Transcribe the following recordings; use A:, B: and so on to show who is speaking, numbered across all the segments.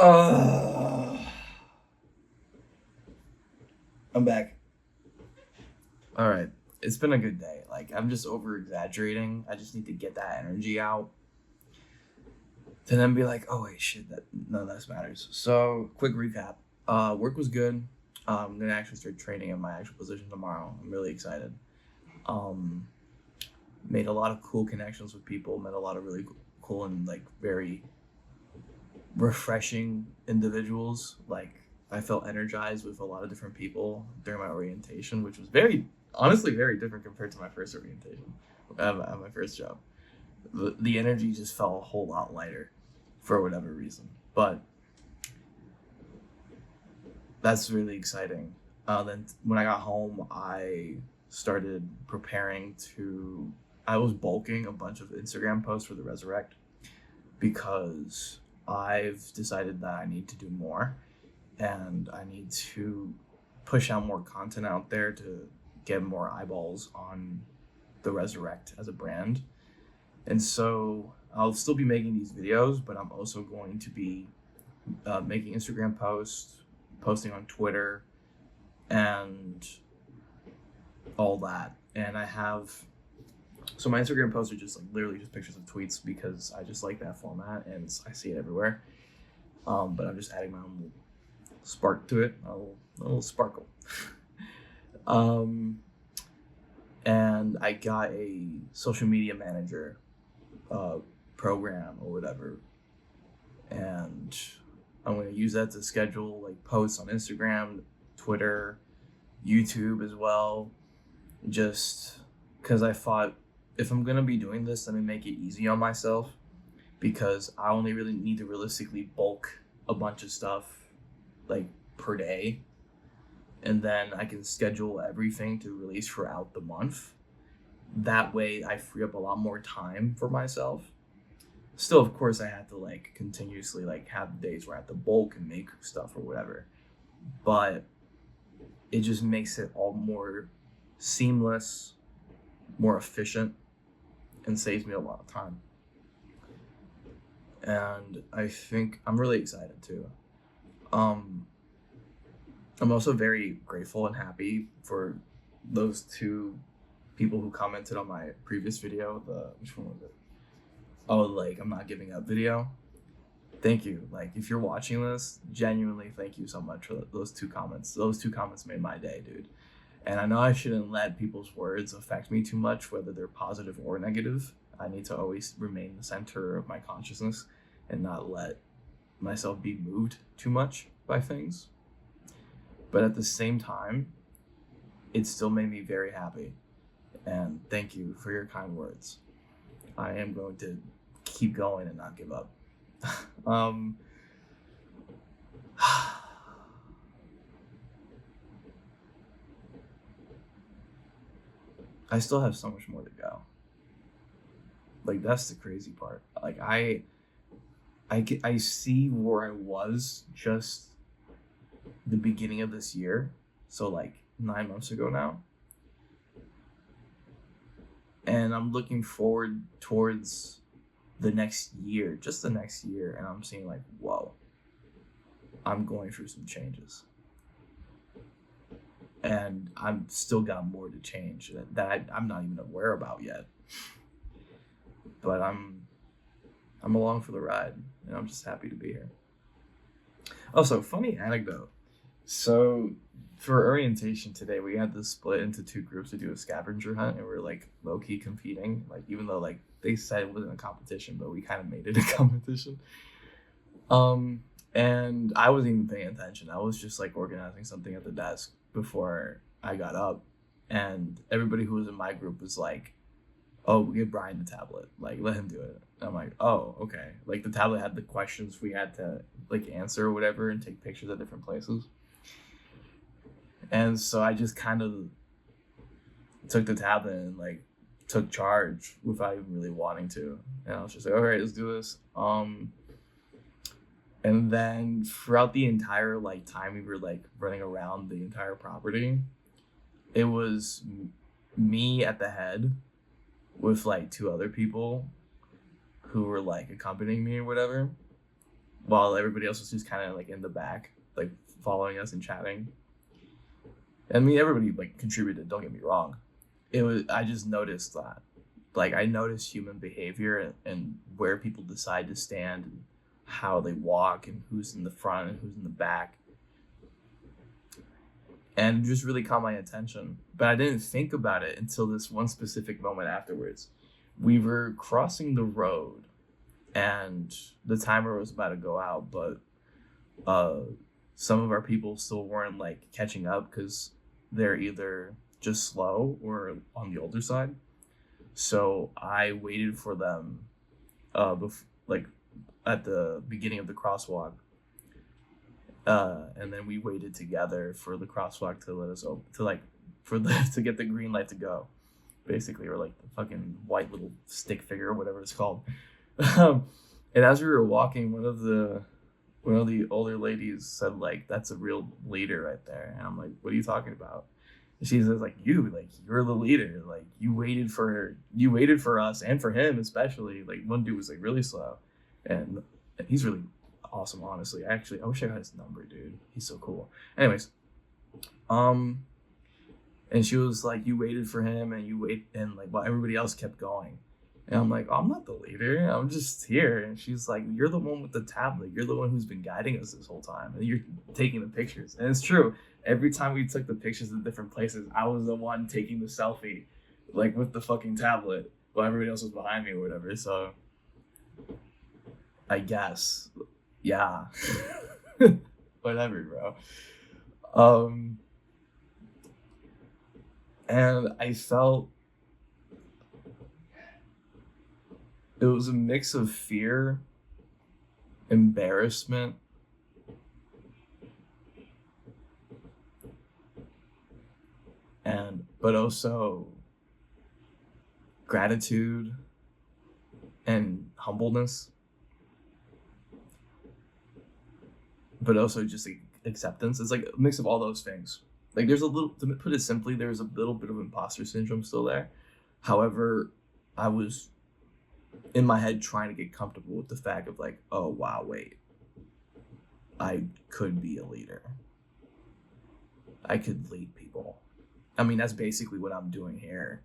A: Uh, I'm back. All right. It's been a good day. Like, I'm just over exaggerating. I just need to get that energy out to then be like, oh, wait, shit, that none of this matters. So, quick recap. Work was good. I'm going to actually start training in my actual position tomorrow. I'm really excited. Um, Made a lot of cool connections with people, met a lot of really cool and, like, very refreshing individuals. Like, I felt energized with a lot of different people during my orientation, which was honestly, very different compared to my first orientation at my first job. The energy just felt a whole lot lighter for whatever reason. But that's really exciting. Then when I got home, I started preparing to. I was bulking a bunch of Instagram posts for the Resurrect because I've decided that I need to do more and I need to push out more content out there to get more eyeballs on the Resurrect as a brand. And so I'll still be making these videos, but I'm also going to be making Instagram posts, posting on Twitter, and all that. And I have so my Instagram posts are just like literally just pictures of tweets because I just like that format and I see it everywhere. But I'm just adding my own little spark to it, a little sparkle. um, and I got a social media manager program or whatever, and I'm going to use that to schedule like posts on Instagram, Twitter, YouTube as well. Just because I thought if I'm going to be doing this, let me make it easy on myself because I only really need to realistically bulk a bunch of stuff like per day, and then I can schedule everything to release throughout the month. That way I free up a lot more time for myself. Still, of course, I had to like continuously like have days where I have to bulk and make stuff or whatever, but it just makes it all more seamless, more efficient, and saves me a lot of time. And I think I'm really excited too. Um, I'm also very grateful and happy for those two people who commented on my previous video. Which one was it? Oh, like I'm not giving up video. Thank you. Like if you're watching this, genuinely thank you so much for those two comments. Those two comments made my day, dude. And I know I shouldn't let people's words affect me too much, whether they're positive or negative. I need to always remain the center of my consciousness and not let myself be moved too much by things. But at the same time, it still made me very happy. And thank you for your kind words. I am going to keep going and not give up. um, I still have so much more to go. Like that's the crazy part. Like I see where I was just the beginning of this year, so like 9 months ago now, and I'm looking forward towards the next year, just the next year, and I'm seeing like, whoa, I'm going through some changes, and I'm still got more to change that I'm not even aware about yet. But I'm along for the ride, and I'm just happy to be here. Also, funny anecdote. So for orientation today, we had to split into two groups to do a scavenger hunt, and we are like low key competing. Like even though like they said it wasn't a competition, but we kind of made it a competition. And I wasn't even paying attention. I was just like organizing something at the desk before I got up, and everybody who was in my group was like, "Oh, give Brian the tablet. Like, let him do it." And I'm like, "Oh, okay." Like the tablet had the questions we had to like answer or whatever, and take pictures at different places. And so I just kind of took the tablet and like took charge without even really wanting to. And I was just like, all right, let's do this. And then throughout the entire like time we were like running around the entire property, it was me at the head with like two other people who were like accompanying me or whatever. while everybody else was just kind of like in the back, like following us and chatting. I mean, everybody like contributed. Don't get me wrong. It was I just noticed that, like I noticed human behavior and where people decide to stand and how they walk and who's in the front and who's in the back, and it just really caught my attention. But I didn't think about it until this one specific moment afterwards. We were crossing the road, and the timer was about to go out, but uh, some of our people still weren't like catching up because they're either just slow or on the older side. So I waited for them, like at the beginning of the crosswalk, and then we waited together for the crosswalk to let us open, to like for the to get the green light to go, basically, or like the fucking white little stick figure or whatever it's called. And as we were walking, one of the older ladies said like, "That's a real leader right there," and I'm like, "What are you talking about?" And she says like, you're the leader, like you waited for us and for him especially. Like one dude was like really slow, and he's really awesome, honestly. I wish I got his number, dude. He's so cool. Anyways, um and she was like, you waited for him and you wait, and like while everybody else kept going. And I'm like, oh, I'm not the leader, I'm just here. And she's like, you're the one with the tablet, you're the one who's been guiding us this whole time, and you're taking the pictures. And it's true, every time we took the pictures in different places, I was the one taking the selfie, like with the fucking tablet, while everybody else was behind me or whatever. So I guess, yeah. Whatever, bro. um and I felt it was a mix of fear, embarrassment, and but also gratitude and humbleness, but also just like acceptance. It's like a mix of all those things. Like there's a little, to put it simply, there's a little bit of imposter syndrome still there. However, I was in my head trying to get comfortable with the fact of like, oh wow, wait, I could be a leader. I could lead people. I mean, that's basically what I'm doing here.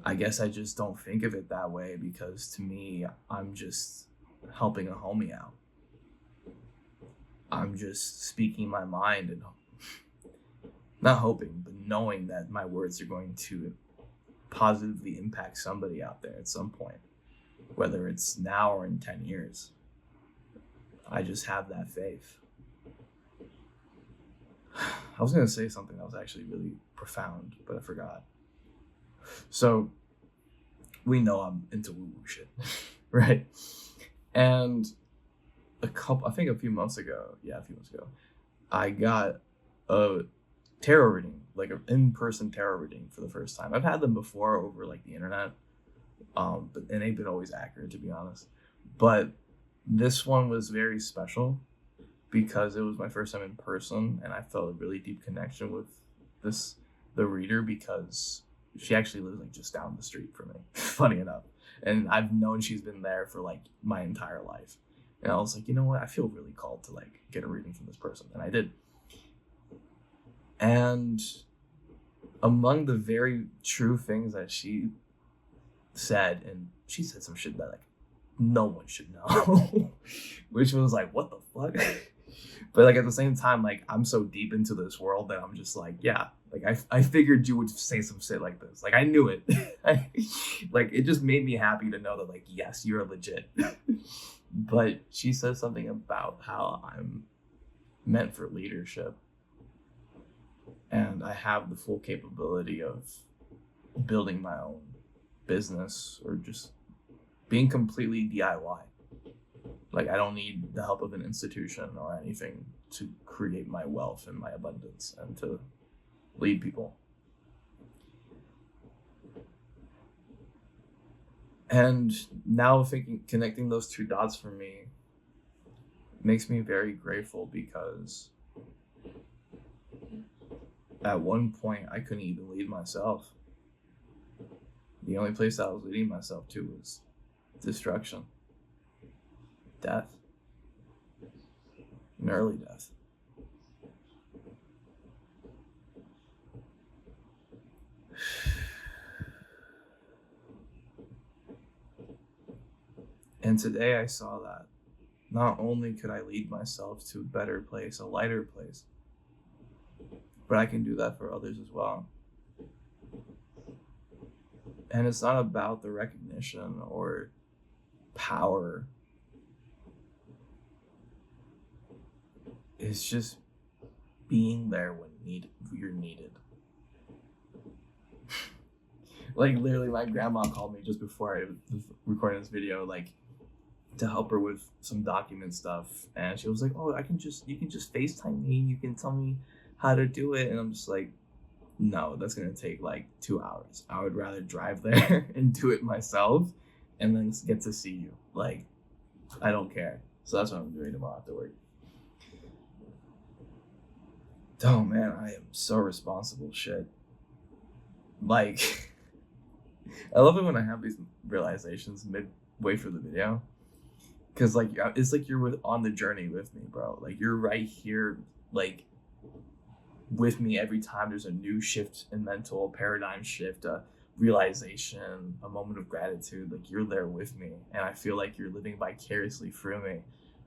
A: I guess I just don't think of it that way because to me, I'm just helping a homie out. I'm just speaking my mind and not hoping, but knowing that my words are going to positively impact somebody out there at some point, whether it's now or in 10 years. I just have that faith. I was going to say something that was actually really profound, but I forgot. So we know I'm into woo-woo shit, right? And a few months ago, I got a tarot reading, like an in-person tarot reading for the first time. I've had them before over like the internet, but and they've been always accurate, to be honest. But this one was very special because it was my first time in person, and I felt a really deep connection with the reader, because she actually lives like just down the street from me, funny enough. And I've known she's been there for like my entire life. And I was like, you know what? I feel really called to like get a reading from this person. And I did. And among the very true things that she said, and she said some shit that like no one should know, which was like, what the fuck? But like at the same time, like I'm so deep into this world that I'm just like, yeah, like I figured you would say some shit like this. Like I knew it. Like it just made me happy to know that like, yes, you're legit. But she says something about how I'm meant for leadership, and I have the full capability of building my own business or just being completely DIY. Like I don't need the help of an institution or anything to create my wealth and my abundance and to lead people. And now connecting those two dots for me makes me very grateful, because at one point I couldn't even lead myself. The only place I was leading myself to was destruction, death. An early death. And today I saw that not only could I lead myself to a better place, a lighter place, but I can do that for others as well. And it's not about the recognition or power. It's just being there when you're needed. Like literally, my grandma called me just before I was recording this video, like to help her with some document stuff, and she was like, "Oh, you can just FaceTime me. You can tell me how to do it." And I'm just like, "No, that's gonna take like 2 hours. I would rather drive there and do it myself, and then get to see you. Like, I don't care." So that's what I'm doing tomorrow after work. Oh man, I am so responsible. Shit. Like. I love it when I have these realizations midway through the video, because like it's like you're on the journey with me, bro. Like you're right here, like with me every time there's a new shift in mental paradigm shift, a realization, a moment of gratitude. Like you're there with me, and I feel like you're living vicariously through me,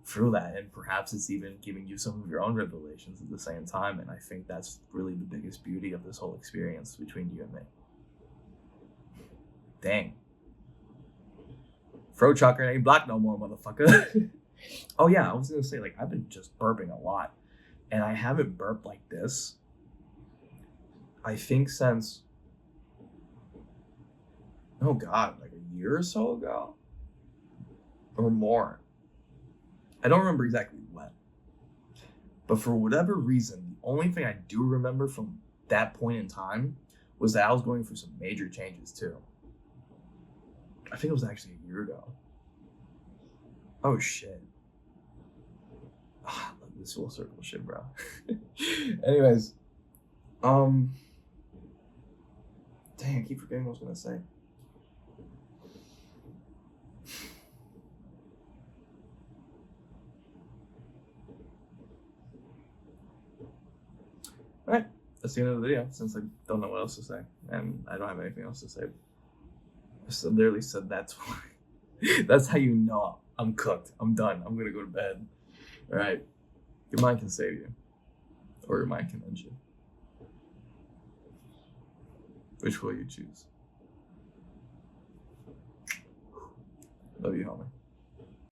A: through that, and perhaps it's even giving you some of your own revelations at the same time. And I think that's really the biggest beauty of this whole experience between you and me. Dang. Throat chakra ain't black no more, motherfucker. Oh yeah, I was gonna say, like, I've been just burping a lot, and I haven't burped like this, I think, since, oh god, like a year or so ago, or more. I don't remember exactly when, but for whatever reason, the only thing I do remember from that point in time was that I was going through some major changes too. I think it was actually a year ago. Oh shit. Ah, this full circle shit, bro. Anyways, dang, I keep forgetting what I was gonna say. Alright, that's the end of the video, since I don't know what else to say, and I don't have anything else to say. I just literally said that's why. That's how you know I'm cooked. I'm done. I'm gonna go to bed. Alright. Your mind can save you. Or your mind can end you. Which will you choose? Love you, homie.